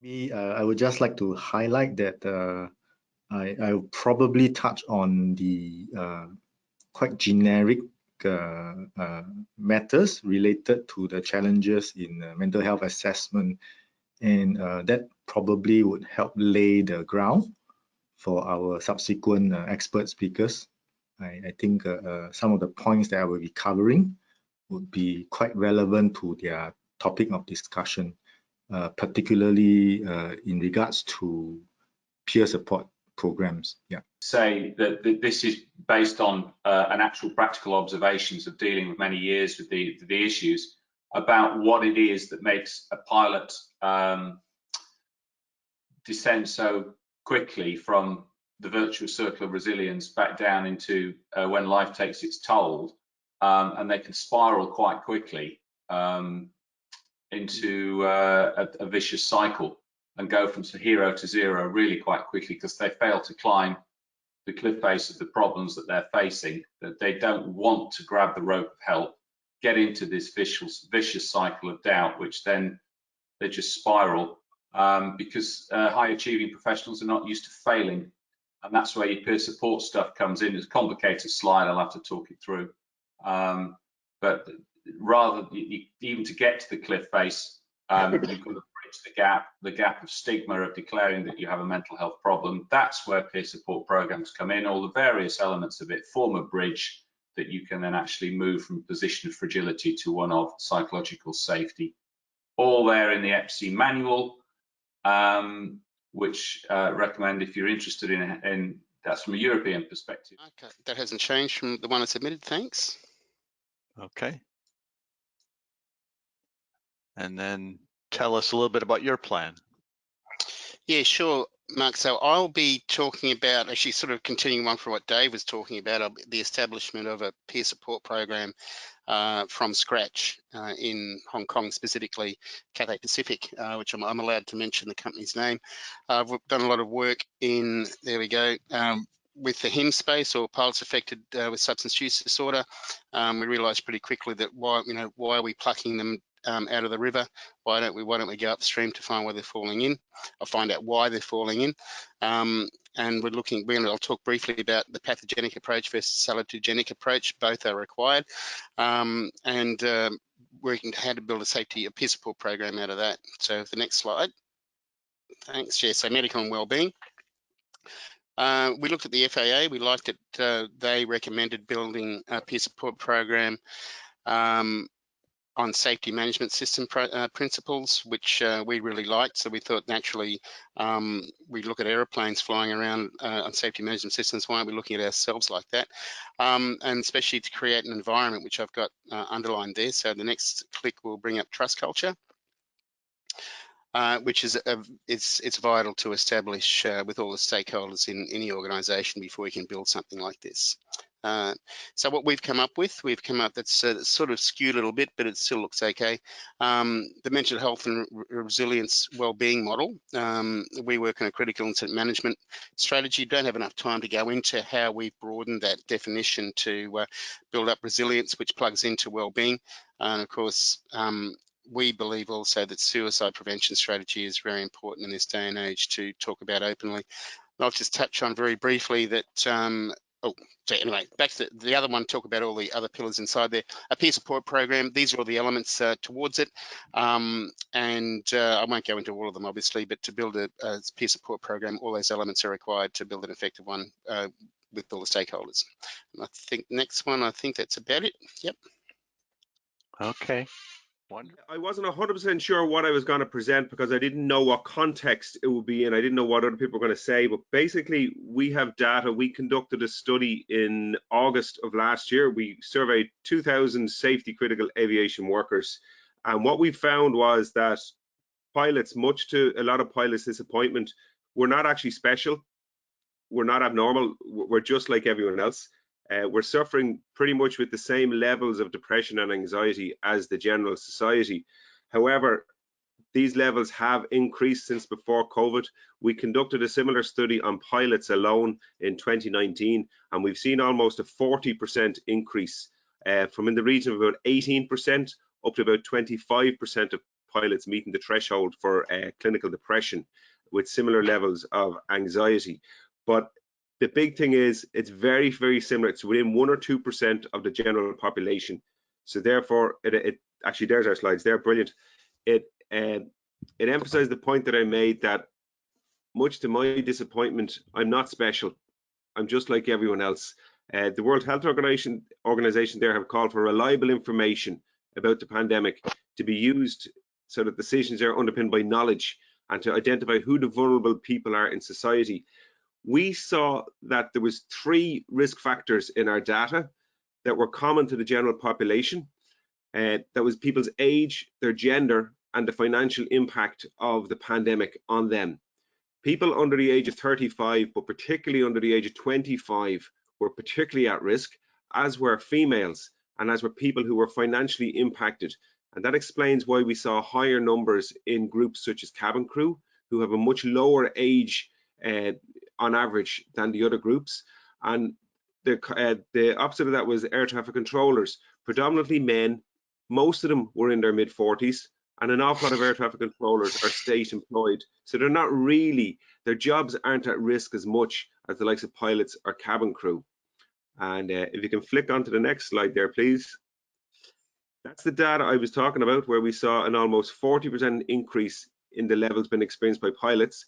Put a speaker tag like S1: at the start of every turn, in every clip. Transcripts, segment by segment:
S1: I would just like to highlight that I will probably touch on the quite generic matters related to the challenges in mental health assessment, and that probably would help lay the ground for our subsequent expert speakers. I think some of the points that I will be covering would be quite relevant to their topic of discussion, particularly in regards to peer support programs. Yeah.
S2: Say that this is based on an actual practical observations of dealing with many years with the issues about what it is that makes a pilot descend so quickly from the virtuous circle of resilience back down into when life takes its toll, and they can spiral quite quickly into a vicious cycle and go from hero to zero really quite quickly because they fail to climb the cliff face of the problems that they're facing, that they don't want to grab the rope of help, get into this vicious cycle of doubt, which then they just spiral because high achieving professionals are not used to failing. And that's where your peer support stuff comes in. It's a complicated slide, I'll have to talk it through. But rather, even to get to the cliff face, you've got to bridge the gap of stigma of declaring that you have a mental health problem. That's where peer support programs come in. All the various elements of it form a bridge that you can then actually move from a position of fragility to one of psychological safety. All there in the EPSI manual, which recommend if you're interested in that's from a European perspective.
S3: Okay, that hasn't changed from the one I submitted, thanks.
S4: Okay. And then tell us a little bit about your plan.
S3: Yeah, sure, Mark. So I'll be talking about, actually sort of continuing on from what Dave was talking about, the establishment of a peer support program from scratch in Hong Kong, specifically Cathay Pacific, which I'm allowed to mention the company's name. I've done a lot of work in, there we go, with the HIM space, or pilots affected with substance use disorder. We realised pretty quickly that why are we plucking them out of the river? Why don't we go upstream to find where they're falling in, or find out why they're falling in? And I'll talk briefly about the pathogenic approach versus salutogenic approach. Both are required, and working how to build a peer support program out of that. So the next slide. Thanks. Yeah, so medical and wellbeing. We looked at the FAA. We liked it. They recommended building a peer support program on safety management system principles, which we really liked. So we thought naturally we look at aeroplanes flying around on safety management systems. Why aren't we looking at ourselves like that? And especially to create an environment, which I've got underlined there. So the next click will bring up trust culture. Which is it's vital to establish with all the stakeholders in any organisation before you can build something like this. So what we've come up with, that's sort of skewed a little bit, but it still looks okay. The mental health and resilience wellbeing model. We work on a critical incident management strategy. Don't have enough time to go into how we've broadened that definition to build up resilience, which plugs into wellbeing, and of course. We believe also that suicide prevention strategy is very important in this day and age to talk about openly. I'll just touch on very briefly that, so anyway, back to the other one, talk about all the other pillars inside there. A peer support program, these are all the elements towards it. And I won't go into all of them, obviously, but to build a peer support program, all those elements are required to build an effective one with all the stakeholders. And I think next one, I think that's about it. Yep.
S4: Okay. Wonderful.
S5: I wasn't 100% sure what I was going to present because I didn't know what context it would be in. I didn't know what other people were going to say, but basically we have data. We conducted a study in August of last year. We surveyed 2,000 safety critical aviation workers. And what we found was that pilots, much to a lot of pilots' disappointment, we're not actually special. We're not abnormal. We're just like everyone else. We're suffering pretty much with the same levels of depression and anxiety as the general society. However, these levels have increased since before COVID. We conducted a similar study on pilots alone in 2019, and we've seen almost a 40% increase from in the region of about 18% up to about 25% of pilots meeting the threshold for clinical depression with similar levels of anxiety. But the big thing is it's very, very similar. It's within 1 or 2% of the general population. So therefore, it actually, there's our slides. They're brilliant. It emphasized the point that I made, that much to my disappointment, I'm not special. I'm just like everyone else. The World Health Organization there have called for reliable information about the pandemic to be used so that decisions are underpinned by knowledge and to identify who the vulnerable people are in society. We saw that there was 3 risk factors in our data that were common to the general population. That was people's age, their gender, and the financial impact of the pandemic on them. People under the age of 35, but particularly under the age of 25, were particularly at risk, as were females and as were people who were financially impacted. And that explains why we saw higher numbers in groups such as cabin crew, who have a much lower age on average than the other groups. And the opposite of that was air traffic controllers, predominantly men. Most of them were in their mid-40s, and an awful lot of air traffic controllers are state employed. So they're not really, their jobs aren't at risk as much as the likes of pilots or cabin crew. And if you can flick onto the next slide there, please. That's the data I was talking about, where we saw an almost 40% increase in the levels being experienced by pilots.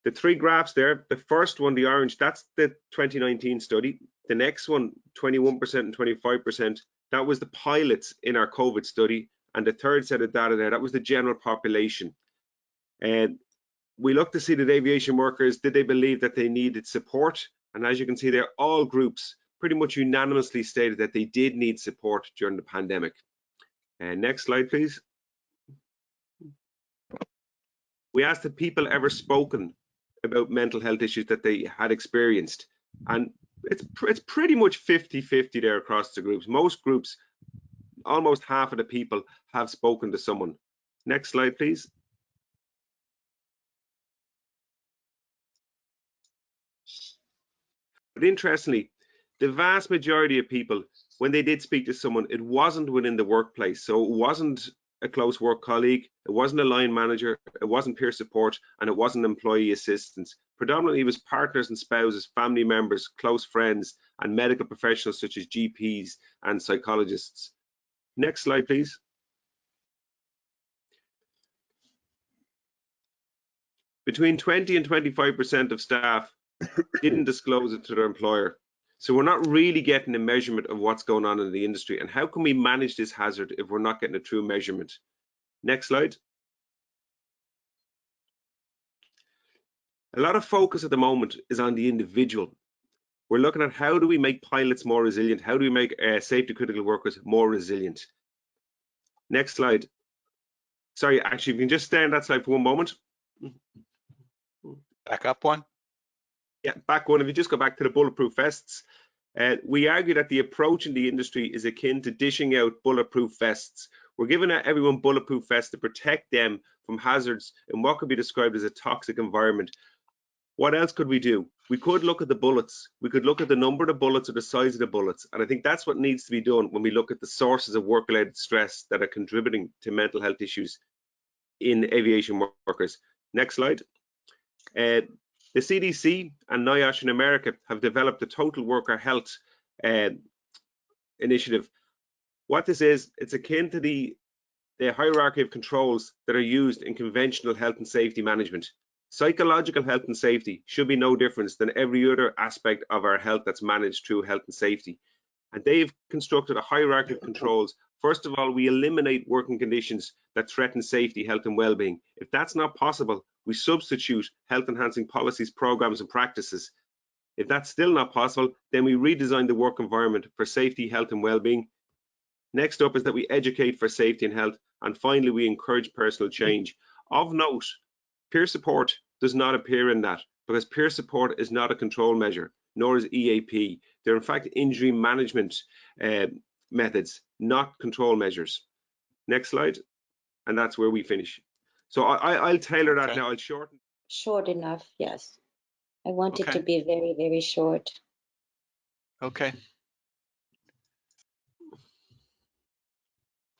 S5: The 3 graphs there, the first one, the orange, that's the 2019 study. The next one, 21% and 25%, that was the pilots in our COVID study. And the third set of data there, that was the general population. And we looked to see that aviation workers, did they believe that they needed support? And as you can see there, all groups pretty much unanimously stated that they did need support during the pandemic. And next slide, please. We asked if people ever spoken about mental health issues that they had experienced. And it's pretty much 50-50 there across the groups. Most groups, almost half of the people have spoken to someone. Next slide, please. But interestingly, the vast majority of people, when they did speak to someone, it wasn't within the workplace. So it wasn't a close work colleague, it wasn't a line manager, it wasn't peer support, and it wasn't employee assistance. Predominantly, it was partners and spouses, family members, close friends, and medical professionals such as GPs and psychologists. Next slide, please. Between 20 and 25% of staff didn't disclose it to their employer. So we're not really getting a measurement of what's going on in the industry. And how can we manage this hazard if we're not getting a true measurement? Next slide. A lot of focus at the moment is on the individual. We're looking at how do we make pilots more resilient? How do we make safety critical workers more resilient? Next slide. Sorry, actually, if you can just stay on that slide for one moment.
S4: Back up one.
S5: Yeah, back one. If you just go back to the bulletproof vests, we argue that the approach in the industry is akin to dishing out bulletproof vests. We're giving everyone bulletproof vests to protect them from hazards in what could be described as a toxic environment. What else could we do? We could look at the bullets. We could look at the number of the bullets or the size of the bullets. And I think that's what needs to be done when we look at the sources of work-related stress that are contributing to mental health issues in aviation workers. Next slide. The CDC and NIOSH in America have developed the Total Worker Health initiative. What this is, it's akin to the hierarchy of controls that are used in conventional health and safety management. Psychological health and safety should be no different than every other aspect of our health that's managed through health and safety. And they've constructed a hierarchy of controls. First of all, we eliminate working conditions that threaten safety, health and well-being. If that's not possible, we substitute health-enhancing policies, programs and practices. If that's still not possible, then we redesign the work environment for safety, health and well-being. Next up is that we educate for safety and health. And finally, we encourage personal change. Of note, peer support does not appear in that, because peer support is not a control measure, nor is EAP. They're in fact injury management methods, not control measures. Next slide. And that's where we finish. So I'll tailor that now. I'll shorten.
S6: Short enough, yes. I want it
S4: Okay.
S6: to be very, very short.
S4: Okay.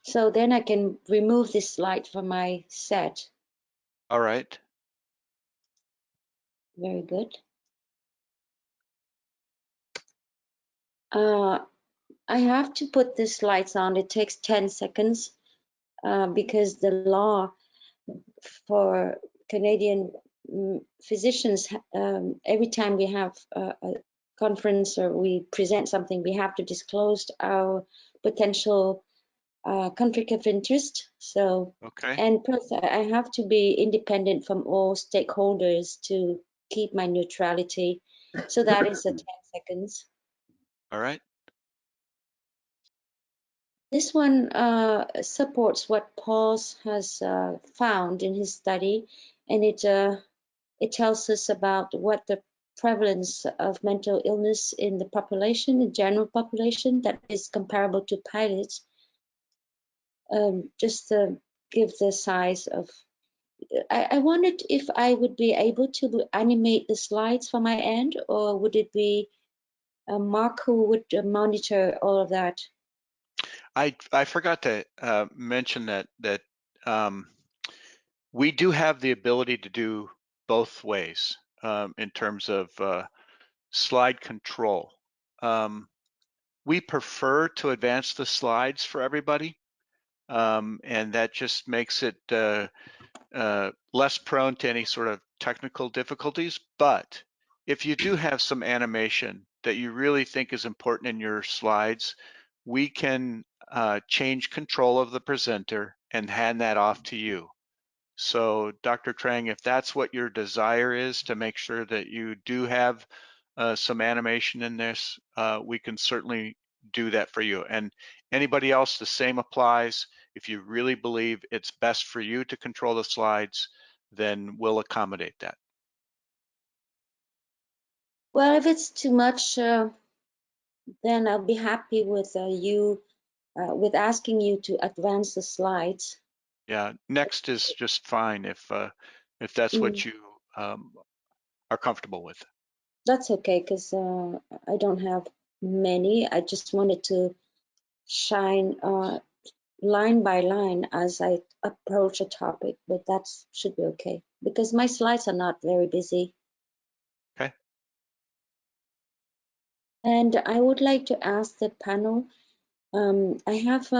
S6: So then I can remove this slide from my set.
S4: All right.
S6: Very good. I have to put the slides on. It takes 10 seconds because the law for Canadian physicians, every time we have a conference or we present something, we have to disclose our potential conflict of interest. So,
S4: Okay.
S6: and plus I have to be independent from all stakeholders to keep my neutrality. So that is a 10 seconds.
S4: All right.
S6: This one supports what Paul has found in his study, and it tells us about what the prevalence of mental illness in the population, the general population, that is comparable to pilots. Just to give the size of, I wondered if I would be able to animate the slides from my end, or would it be Mark who would monitor all of that?
S4: I forgot to mention that we do have the ability to do both ways in terms of slide control. We prefer to advance the slides for everybody, and that just makes it less prone to any sort of technical difficulties. But if you do have some animation that you really think is important in your slides, we can change control of the presenter and hand that off to you. So Dr. Trang, if that's what your desire is, to make sure that you do have some animation in this, we can certainly do that for you. And anybody else, the same applies. If you really believe it's best for you to control the slides, then we'll accommodate that.
S6: Well, if it's too much, then I'll be happy with with asking you to advance the slides.
S4: Yeah, next is just fine if that's what you are comfortable with.
S6: That's okay, because I don't have many. I just wanted to shine line by line as I approach a topic, but that should be okay because my slides are not very busy.
S4: Okay.
S6: And I would like to ask the panel, I have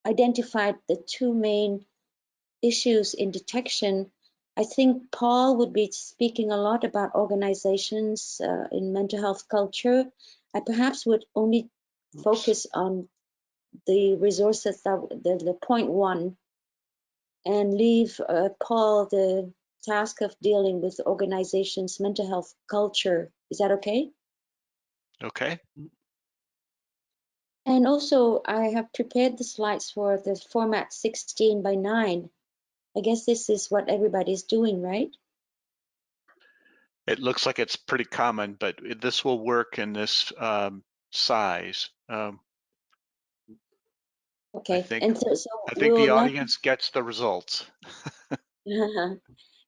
S6: identified the two main issues in detection. I think Paul would be speaking a lot about organizations in mental health culture. I perhaps would only focus on the resources that the point one, and leave Paul the task of dealing with organizations' mental health culture. Is that okay?
S4: Okay.
S6: And also, I have prepared the slides for the format 16 by 9. I guess this is what everybody's doing, right?
S4: It looks like it's pretty common, but this will work in this size.
S6: Okay,
S4: I think
S6: and so we
S4: the
S6: will not
S4: audience gets the results.
S6: we'll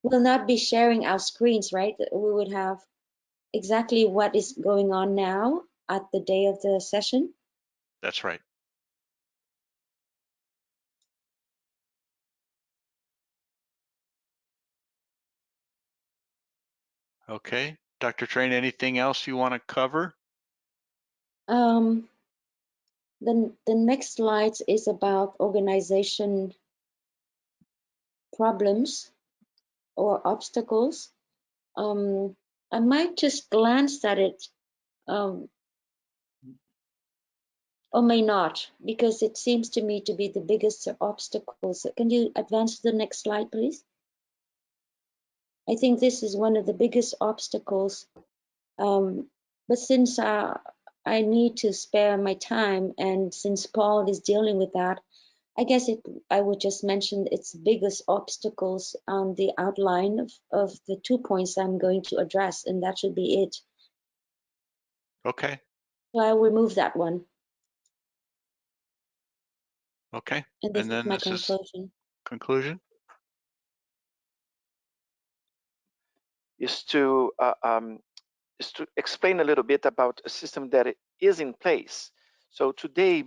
S6: not be sharing our screens, right? We would have exactly what is going on now at the day of the session.
S4: That's right. Okay, Dr. Train, anything else you want to cover?
S6: The next slide is about organization problems or obstacles. I might just glance at it, or may not, because it seems to me to be the biggest obstacles. Can you advance to the next slide, please? I think this is one of the biggest obstacles. But since I need to spare my time, and since Paul is dealing with that, I guess I would just mention its biggest obstacles on the outline of the 2 points I'm going to address, and that should be it.
S4: Okay.
S6: So I'll remove that one.
S4: Okay.
S6: And this
S4: And
S6: is
S4: then
S6: my
S4: this is
S6: conclusion.
S4: conclusion.
S7: Is to explain a little bit about a system that is in place. So today,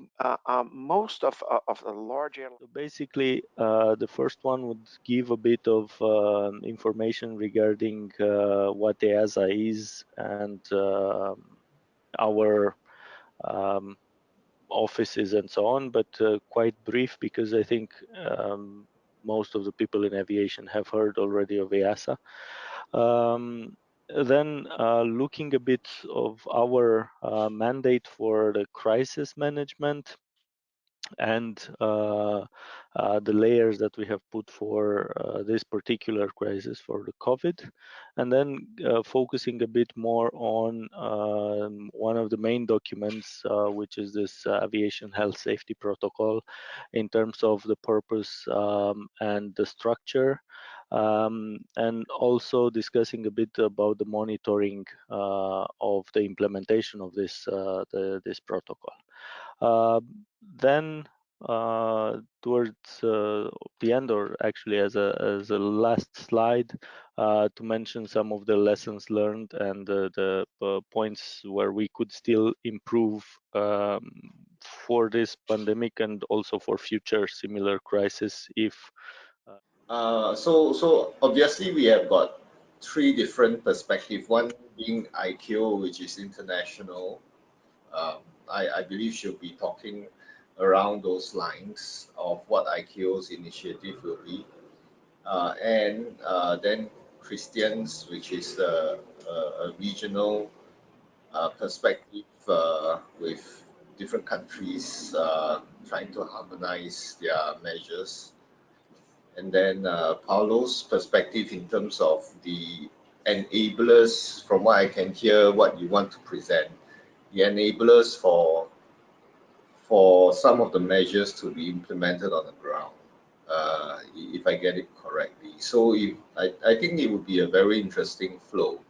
S7: most of the large airlines.
S8: So basically, the first one would give a bit of information regarding what EASA is and our offices and so on, but quite brief because I think most of the people in aviation have heard already of EASA. Then looking a bit of our mandate for the crisis management and the layers that we have put for this particular crisis for the COVID, and then focusing a bit more on one of the main documents, which is this aviation health safety protocol, in terms of the purpose and the structure, and also discussing a bit about the monitoring of the implementation of this this protocol. Then towards the end, or actually as a last slide, to mention some of the lessons learned and the points where we could still improve for this pandemic and also for future similar crises if
S9: So obviously we have got three different perspectives. One being ICAO, which is international. I believe she'll be talking around those lines of what ICAO's initiative will be. And then Cristian's, which is a regional perspective with different countries trying to harmonize their measures. And then Paulo's perspective in terms of the enablers, from what I can hear, what you want to present, the enablers for some of the measures to be implemented on the ground, if I get it correctly. So I think it would be a very interesting flow.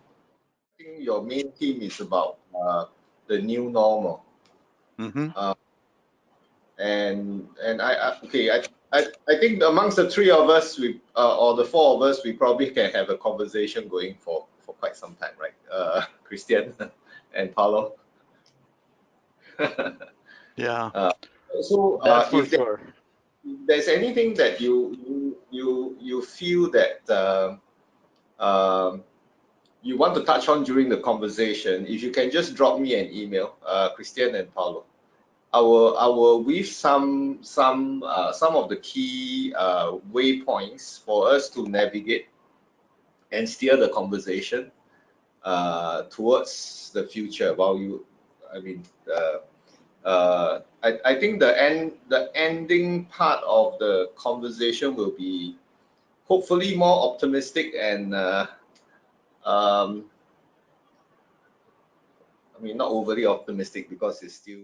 S9: I think your main theme is about the new normal.
S4: Mm-hmm.
S9: And I think amongst the three of us, or the four of us, we probably can have a conversation going for quite some time, right? Cristian and Paulo.
S8: yeah,
S9: So
S8: that's for
S9: if
S8: sure.
S9: there's anything that you feel that you want to touch on during the conversation, if you can just drop me an email, Cristian and Paulo. I will weave some of the key waypoints for us to navigate and steer the conversation towards the future. I think the ending part of the conversation will be hopefully more optimistic and I mean not overly optimistic because it's still